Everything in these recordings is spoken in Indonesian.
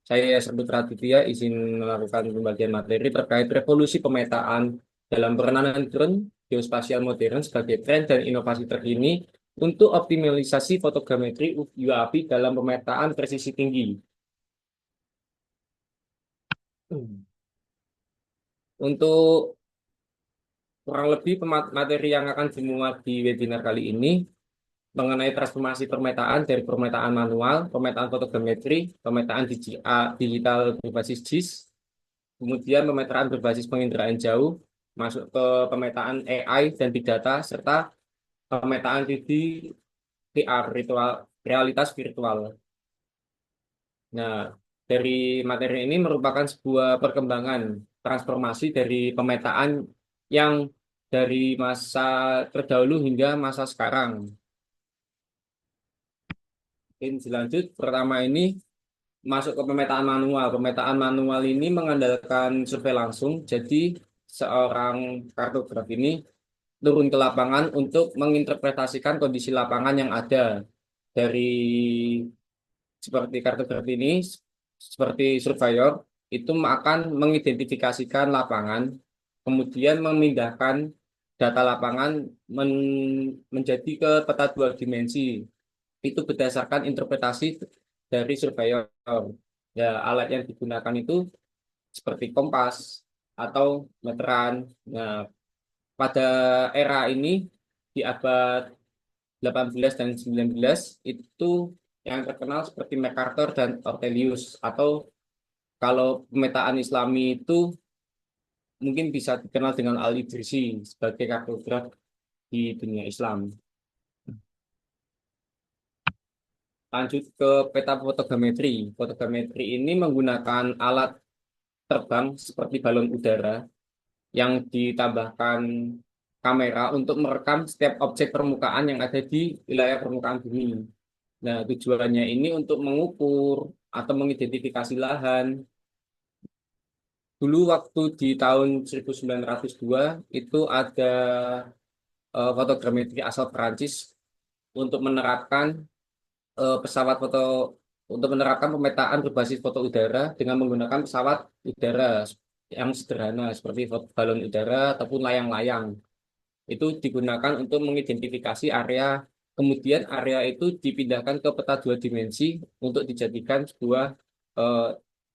Saya Sebut Raditya izin melakukan pembagian materi terkait revolusi pemetaan dalam pengenalan drone geospasial modern sebagai tren dan inovasi terkini untuk optimalisasi fotogrametri UAV dalam pemetaan presisi tinggi. Untuk kurang lebih materi yang akan dimuat di webinar kali ini mengenai transformasi pemetaan dari pemetaan manual, pemetaan fotogrametri, pemetaan digital berbasis GIS, kemudian pemetaan berbasis penginderaan jauh, masuk ke pemetaan AI dan big data, serta pemetaan 3D VR, realitas virtual. Nah, dari materi ini merupakan sebuah perkembangan transformasi dari pemetaan yang dari masa terdahulu hingga masa sekarang. Mungkin dilanjut, pertama ini masuk ke pemetaan manual. Pemetaan manual ini mengandalkan survei langsung, jadi seorang kartograf ini turun ke lapangan untuk menginterpretasikan kondisi lapangan yang ada dari seperti kartograf ini, seperti surveyor, itu akan mengidentifikasikan lapangan, kemudian memindahkan data lapangan menjadi ke peta dua dimensi. Itu berdasarkan interpretasi dari surveyor. Ya, alat yang digunakan itu seperti kompas atau meteran. Nah, pada era ini di abad 18 dan 19 itu yang terkenal seperti MacArthur dan Ortelius, atau kalau pemetaan Islami itu mungkin bisa dikenal dengan Al-Idrisi sebagai kartograf di dunia Islam. Lanjut ke peta fotogrametri. Fotogrametri ini menggunakan alat terbang seperti balon udara yang ditambahkan kamera untuk merekam setiap objek permukaan yang ada di wilayah permukaan bumi. Nah, tujuannya ini untuk mengukur atau mengidentifikasi lahan. Dulu waktu di tahun 1902 itu ada fotogrametri asal Perancis untuk menerapkan pesawat foto untuk menerapkan pemetaan berbasis foto udara dengan menggunakan pesawat udara yang sederhana seperti balon udara ataupun layang-layang. Itu digunakan untuk mengidentifikasi area, kemudian area itu dipindahkan ke peta dua dimensi untuk dijadikan sebuah eh,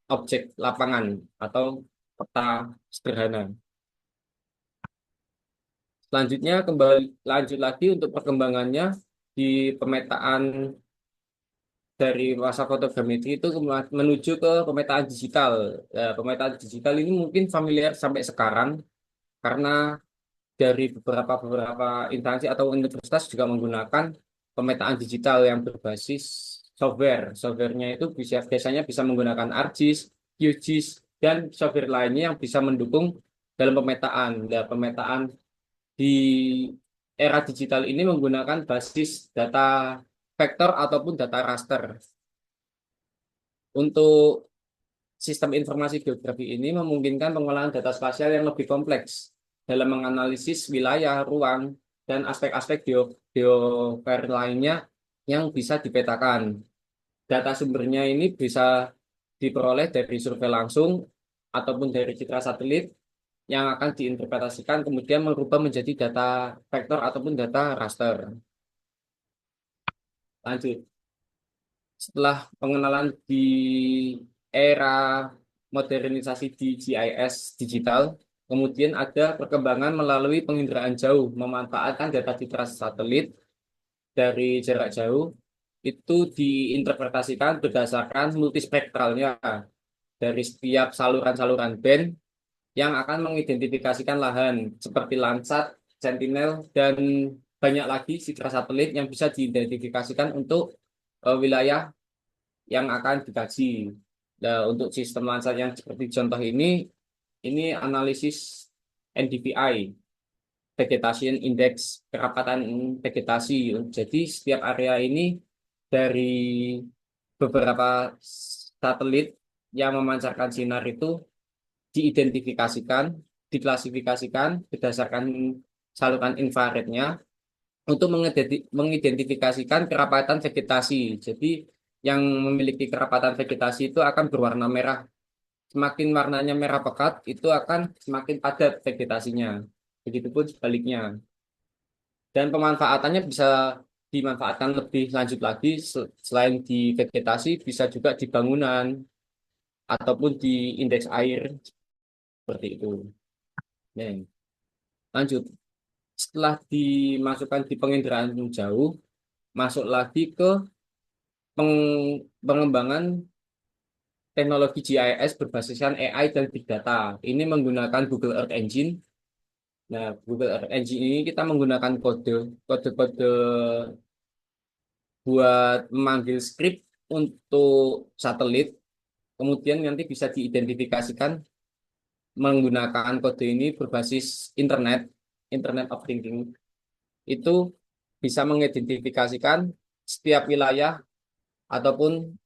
objek lapangan atau peta sederhana. Selanjutnya kembali lanjut lagi untuk perkembangannya di pemetaan dari masa fotogrametri itu menuju ke pemetaan digital. Pemetaan digital ini mungkin familiar sampai sekarang karena dari beberapa beberapa instansi atau universitas juga menggunakan pemetaan digital yang berbasis software. Softwarenya itu biasanya bisa menggunakan ArcGIS, QGIS, dan software lainnya yang bisa mendukung dalam pemetaan. Nah, pemetaan di era digital ini menggunakan basis data vektor ataupun data raster. Untuk sistem informasi geografi ini memungkinkan pengolahan data spasial yang lebih kompleks dalam menganalisis wilayah, ruang, dan aspek-aspek geofer lainnya yang bisa dipetakan. Data sumbernya ini bisa diperoleh dari survei langsung ataupun dari citra satelit yang akan diinterpretasikan kemudian merubah menjadi data vektor ataupun data raster. Lanjut. Setelah pengenalan di era modernisasi di GIS digital, kemudian ada perkembangan melalui penginderaan jauh, memanfaatkan data citra satelit dari jarak jauh, itu diinterpretasikan berdasarkan multispektralnya dari setiap saluran-saluran band yang akan mengidentifikasikan lahan seperti Landsat, Sentinel, dan banyak lagi citra satelit yang bisa diidentifikasikan untuk wilayah yang akan dikaji. Nah, untuk sistem Landsat yang seperti contoh ini analisis NDVI, Vegetation Index, kerapatan vegetasi. Jadi setiap area ini dari beberapa satelit yang memancarkan sinar itu diidentifikasikan, diklasifikasikan berdasarkan saluran infrarednya untuk mengidentifikasikan kerapatan vegetasi. Jadi yang memiliki kerapatan vegetasi itu akan berwarna merah. Semakin warnanya merah pekat, itu akan semakin padat vegetasinya. Begitupun sebaliknya. Dan pemanfaatannya bisa dimanfaatkan lebih lanjut lagi selain di vegetasi, bisa juga di bangunan ataupun di indeks air seperti itu. Nah, lanjut. Setelah dimasukkan di penginderaan jauh, masuk lagi ke pengembangan teknologi GIS berbasiskan AI dan Big Data. Ini menggunakan Google Earth Engine. Nah, Google Earth Engine ini kita menggunakan kode-kode buat memanggil script untuk satelit. Kemudian nanti bisa diidentifikasikan menggunakan kode ini berbasis internet, Internet of Thinking. Itu bisa mengidentifikasikan setiap wilayah ataupun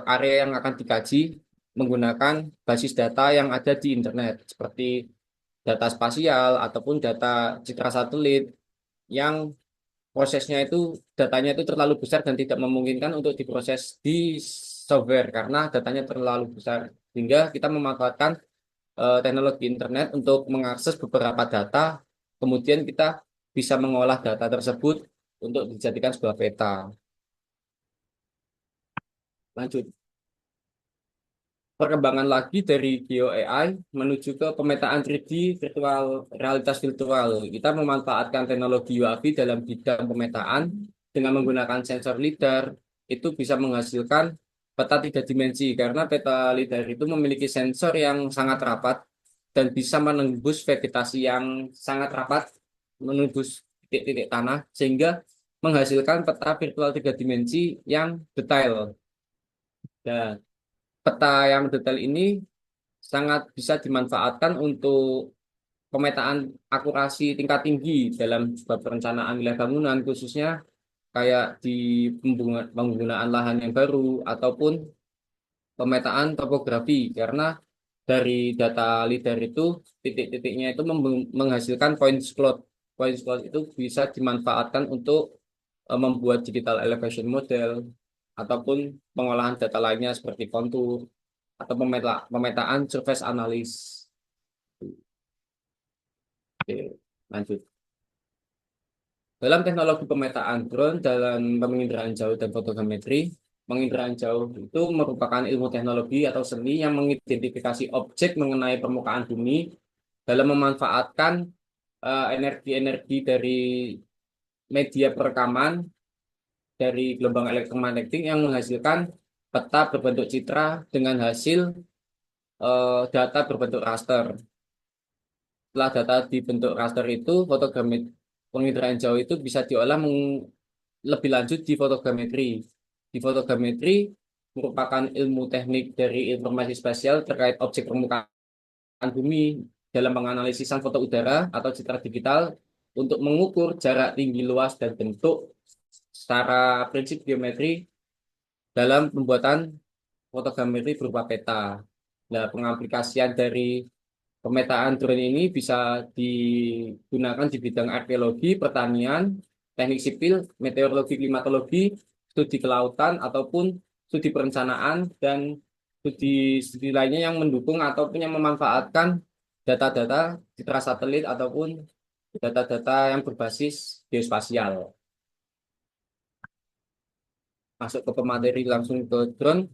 area yang akan dikaji menggunakan basis data yang ada di internet, seperti data spasial ataupun data citra satelit yang prosesnya itu datanya itu terlalu besar dan tidak memungkinkan untuk diproses di software karena datanya terlalu besar. Sehingga kita memanfaatkan teknologi internet untuk mengakses beberapa data, kemudian kita bisa mengolah data tersebut untuk dijadikan sebuah peta. Lanjut. Perkembangan lagi dari Geo AI menuju ke pemetaan 3D virtual realitas virtual. Kita memanfaatkan teknologi UAV dalam bidang pemetaan dengan menggunakan sensor lidar itu bisa menghasilkan peta 3 dimensi karena peta lidar itu memiliki sensor yang sangat rapat dan bisa menembus vegetasi yang sangat rapat, menembus titik-titik tanah sehingga menghasilkan peta virtual 3 dimensi yang detail. Dan peta yang detail ini sangat bisa dimanfaatkan untuk pemetaan akurasi tingkat tinggi dalam sebuah perencanaan wilayah bangunan, khususnya kayak di penggunaan lahan yang baru ataupun pemetaan topografi, karena dari data lidar itu titik-titiknya itu menghasilkan point cloud. Point cloud itu bisa dimanfaatkan untuk membuat digital elevation model ataupun pengolahan data lainnya seperti kontur atau pemetaan surface analysis. Oke, lanjut. Dalam teknologi pemetaan drone dalam penginderaan jauh dan fotogrametri, penginderaan jauh itu merupakan ilmu teknologi atau seni yang mengidentifikasi objek mengenai permukaan bumi dalam memanfaatkan energi-energi dari media perekaman dari gelombang elektromagnetik yang menghasilkan peta berbentuk citra dengan hasil data berbentuk raster. Setelah data dibentuk raster itu, penginderaan jauh itu bisa diolah lebih lanjut di fotogrametri. Di fotogrametri merupakan ilmu teknik dari informasi spasial terkait objek permukaan bumi dalam penganalisisan foto udara atau citra digital untuk mengukur jarak, tinggi, luas, dan bentuk secara prinsip geometri dalam pembuatan fotogrametri berupa peta. Nah, pengaplikasian dari pemetaan drone ini bisa digunakan di bidang arkeologi, pertanian, teknik sipil, meteorologi, klimatologi, studi kelautan, ataupun studi perencanaan, dan studi lainnya yang mendukung ataupun yang memanfaatkan data-data citra satelit ataupun data-data yang berbasis geospasial. Masuk ke pemateri langsung ke drone.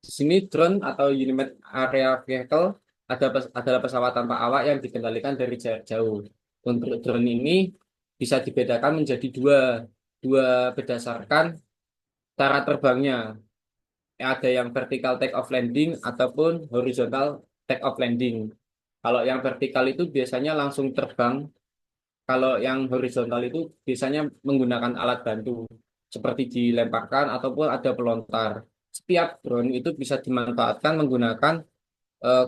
Di sini drone atau Unmanned Area Vehicle adalah pesawat tanpa awak yang dikendalikan dari jarak jauh. Untuk drone ini bisa dibedakan menjadi dua berdasarkan cara terbangnya. Ada yang vertical take off landing ataupun horizontal take off landing. Kalau yang vertikal itu biasanya langsung terbang. Kalau yang horizontal itu biasanya menggunakan alat bantu seperti dilemparkan ataupun ada pelontar. Setiap drone itu bisa dimanfaatkan menggunakan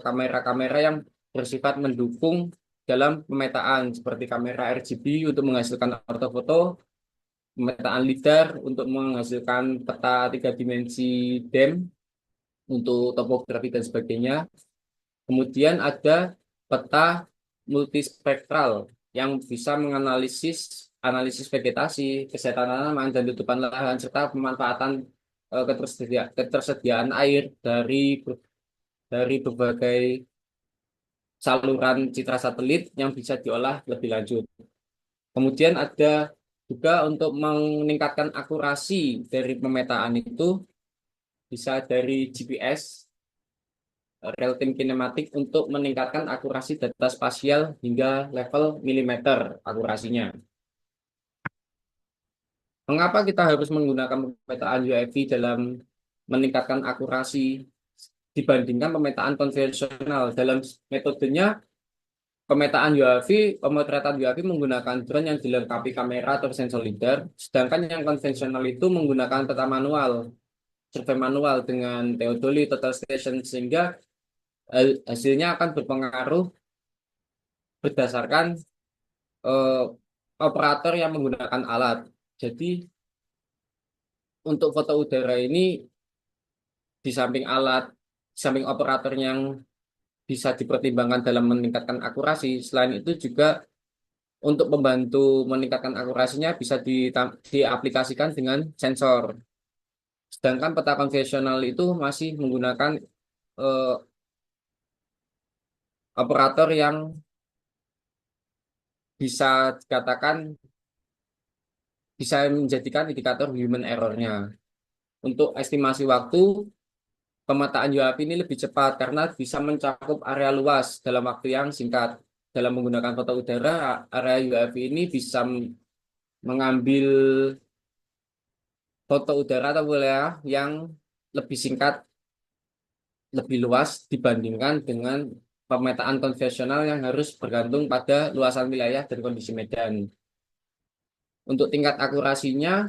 kamera-kamera yang bersifat mendukung dalam pemetaan seperti kamera RGB untuk menghasilkan ortofoto, pemetaan lidar untuk menghasilkan peta 3 dimensi DEM untuk topografi dan sebagainya. Kemudian ada peta multispektral yang bisa menganalisis analisis vegetasi, kesehatan tanaman, dan tutupan lahan, serta pemanfaatan ketersediaan air dari berbagai saluran citra satelit yang bisa diolah lebih lanjut. Kemudian ada juga untuk meningkatkan akurasi dari pemetaan itu bisa dari GPS, real time kinematik untuk meningkatkan akurasi data spasial hingga level milimeter akurasinya. Mengapa kita harus menggunakan pemetaan UAV dalam meningkatkan akurasi dibandingkan pemetaan konvensional? Dalam metodenya pemetaan UAV, pemotretan UAV menggunakan drone yang dilengkapi kamera atau sensor lidar, sedangkan yang konvensional itu menggunakan peta manual, survei manual dengan teodoli total station, sehingga hasilnya akan berpengaruh berdasarkan eh, operator yang menggunakan alat. Jadi untuk foto udara ini di samping alat, di samping operator yang bisa dipertimbangkan dalam meningkatkan akurasi, selain itu juga untuk membantu meningkatkan akurasinya bisa diaplikasikan dengan sensor. Sedangkan peta konvensional itu masih menggunakan eh, operator yang bisa dikatakan bisa menjadikan indikator human error-nya. Untuk estimasi waktu, pemetaan UAV ini lebih cepat karena bisa mencakup area luas dalam waktu yang singkat. Dalam menggunakan foto udara, area UAV ini bisa mengambil foto udara atau wilayah yang lebih singkat, lebih luas dibandingkan dengan pemetaan konvensional yang harus bergantung pada luasan wilayah dan kondisi medan. Untuk tingkat akurasinya,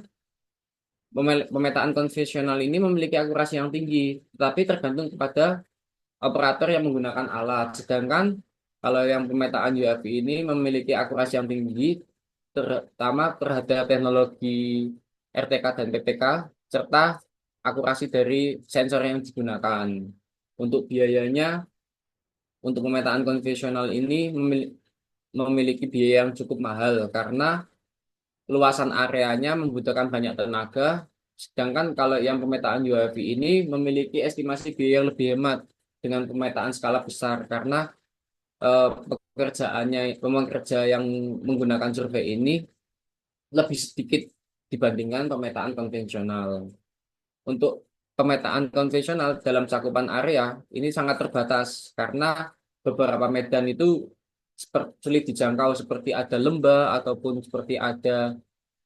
pemetaan konvensional ini memiliki akurasi yang tinggi, tetapi tergantung kepada operator yang menggunakan alat. Sedangkan kalau yang pemetaan UAV ini memiliki akurasi yang tinggi, terutama terhadap teknologi RTK dan PTK, serta akurasi dari sensor yang digunakan. Untuk biayanya, untuk pemetaan konvensional ini memiliki biaya yang cukup mahal karena luasan areanya membutuhkan banyak tenaga, sedangkan kalau yang pemetaan UAV ini memiliki estimasi biaya yang lebih hemat dengan pemetaan skala besar karena pekerjaannya pekerja yang menggunakan survei ini lebih sedikit dibandingkan pemetaan konvensional. Untuk pemetaan konvensional dalam cakupan area ini sangat terbatas karena beberapa medan itu sulit dijangkau seperti ada lembah ataupun seperti ada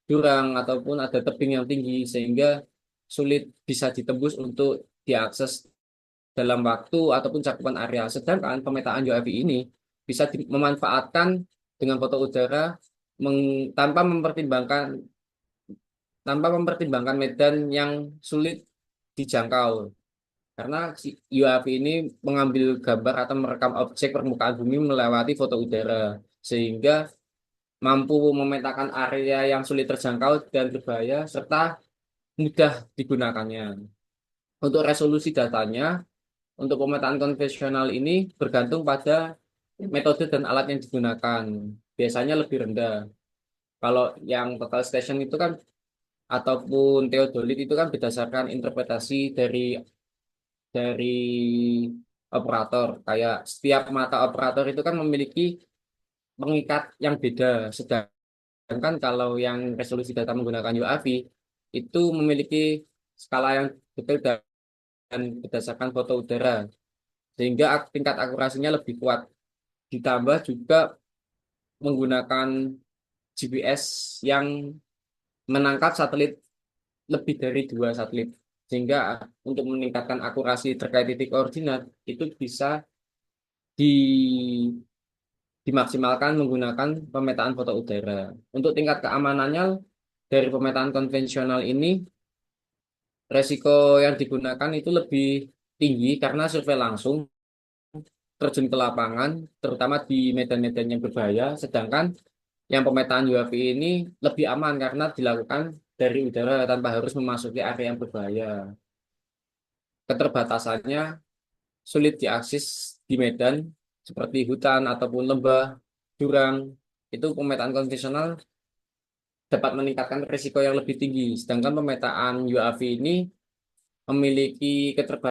jurang ataupun ada tebing yang tinggi sehingga sulit bisa ditembus untuk diakses dalam waktu ataupun cakupan area. Sedangkan pemetaan UAV ini bisa memanfaatkan dengan foto udara tanpa mempertimbangkan medan yang sulit dijangkau. Karena si UAV ini mengambil gambar atau merekam objek permukaan bumi melewati foto udara sehingga mampu memetakan area yang sulit terjangkau dan berbahaya serta mudah digunakannya. Untuk resolusi datanya, untuk pemetaan konvensional ini bergantung pada metode dan alat yang digunakan. Biasanya lebih rendah. Kalau yang total station itu kan ataupun teodolit itu kan berdasarkan interpretasi dari operator. Kayak setiap mata operator itu kan memiliki pengikat yang beda. Sedangkan kalau yang resolusi data menggunakan UAV itu memiliki skala yang detail dan berdasarkan foto udara sehingga tingkat akurasinya lebih kuat. Ditambah juga menggunakan GPS yang menangkap satelit lebih dari dua satelit sehingga untuk meningkatkan akurasi terkait titik koordinat itu bisa di dimaksimalkan menggunakan pemetaan foto udara. Untuk tingkat keamanannya dari pemetaan konvensional ini resiko yang digunakan itu lebih tinggi karena survei langsung terjun ke lapangan terutama di medan-medan yang berbahaya, sedangkan yang pemetaan UAV ini lebih aman karena dilakukan dari udara tanpa harus memasuki area yang berbahaya. Keterbatasannya sulit diakses di medan seperti hutan ataupun lembah, jurang. Itu pemetaan konvensional dapat meningkatkan risiko yang lebih tinggi. Sedangkan pemetaan UAV ini memiliki keterbatasan